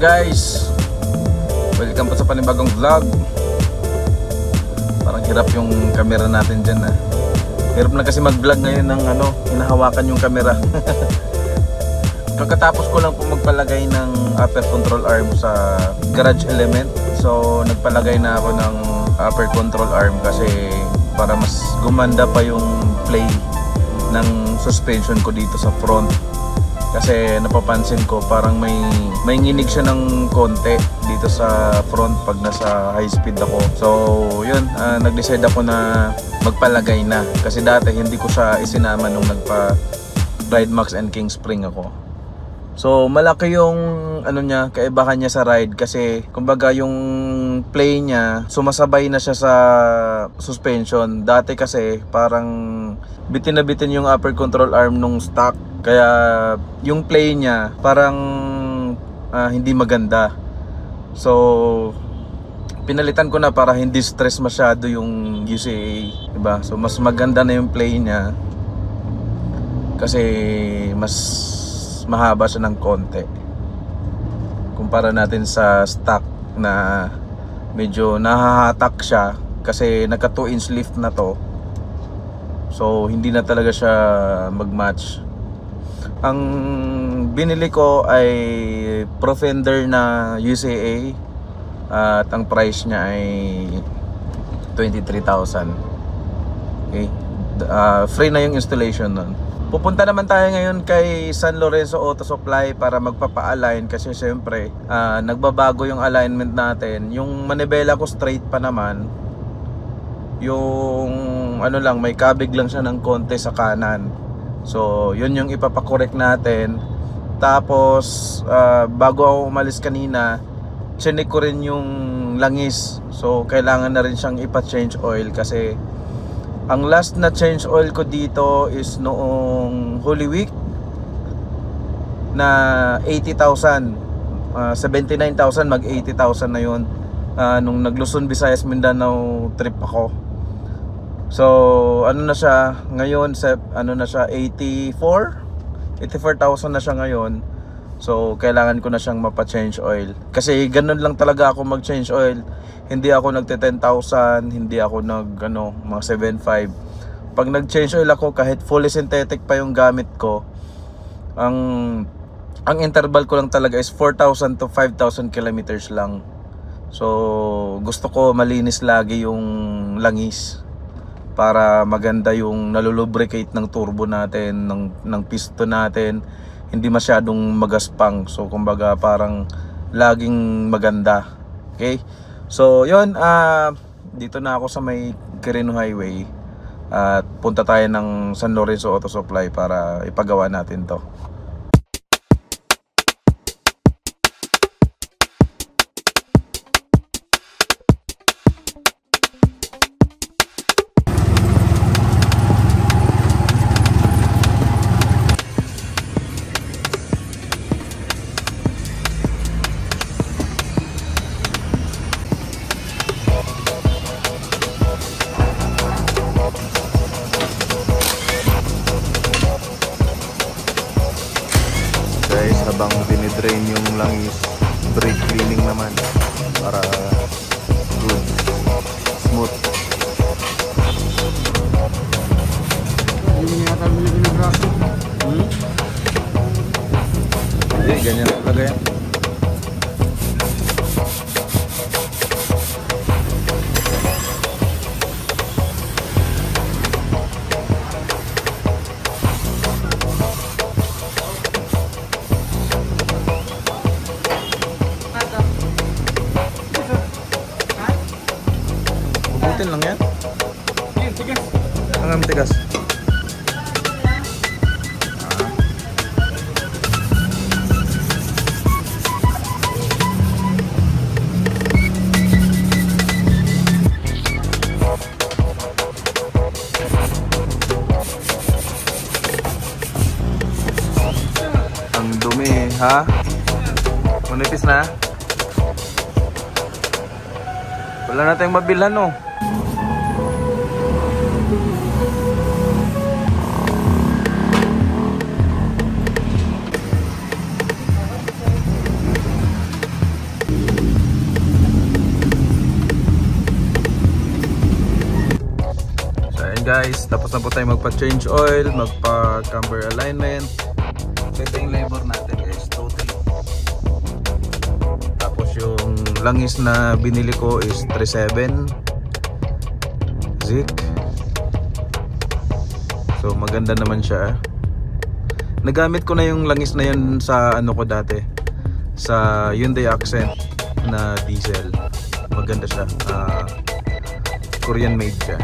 guys, welcome po sa panibagong vlog. Parang hirap yung camera natin dyan ha. Hirap na kasi mag vlog ngayon ng hinahawakan yung camera. Pagkatapos ko lang po magpalagay ng upper control arm sa garage element. So nagpalagay na ako ng upper control arm kasi para mas gumanda pa yung play ng suspension ko dito sa front. Kasi napapansin ko parang may nginig siya ng konti dito sa front pag nasa high speed ako. So yun, nag-decide ako na magpalagay na. Kasi dati hindi ko siya isinama nung nagpa Ride Max and King Spring ako. So malaki yung kaibahan niya sa ride kasi kumbaga yung play niya sumasabay na siya sa suspension. Dati kasi parang bitin na bitin yung upper control arm nung stock. Kaya yung play niya parang hindi maganda. So pinalitan ko na para hindi stress masyado yung UCA, diba? So mas maganda na yung play niya kasi mas mahaba siya ng konti kumpara natin sa stock na medyo nahahatak siya kasi naka 2-inch lift na to. So hindi na talaga siya mag-match. Ang binili ko ay Pro Fender na UCA at ang price niya ay 23,000. Okay. Free na yung installation nun. Pupunta naman tayo ngayon kay San Lorenzo Auto Supply para magpapa-align kasi syempre nagbabago yung alignment natin. Yung manibela ko straight pa naman. Yung may kabig lang siya ng konti sa kanan. So yun yung ipapakorek natin. Tapos bago ako umalis kanina, chinik ko rin yung langis. So kailangan na rin siyang ipa-change oil kasi ang last na change oil ko dito is noong Holy Week na 80,000, 79,000 mag 80,000 na yun nung nag-Luzon, Visayas, Mindanao trip ako. So na siya ngayon, na siya 84,000 na siya ngayon. So kailangan ko na siyang mapa-change oil kasi ganun lang talaga ako mag-change oil. Hindi ako nagte 10,000, hindi ako mga 7,500. Pag nag-change oil ako, kahit fully synthetic pa yung gamit ko, ang interval ko lang talaga is 4,000 to 5,000 kilometers lang. So gusto ko malinis lagi yung langis para maganda yung nalulubricate ng turbo natin, ng piston natin, hindi masyadong magaspang. So kumbaga parang laging maganda. Okay? So yun, dito na ako sa may Quirino Highway at punta tayo ng San Lorenzo Auto Supply para ipagawa natin to. Habang dinidrain yung langis, brake cleaning naman para good, smooth. Hindi yata bilhin ng braso. Hindi, ganyan talaga yan. Butin lang yan. Tigas. Ang tigas. Ang dumi, ha? Manipis na? Wala na tayong mabilhan, no? guys, tapos na po tayo magpa-change oil, magpa-camber alignment. So ito yung labor natin guys, totally. Tapos yung langis na binili ko is 37 Zik. So maganda naman siya. Nagamit ko na yung langis na yan sa ano ko dati, sa Hyundai Accent na diesel. Maganda siya, Korean made siya.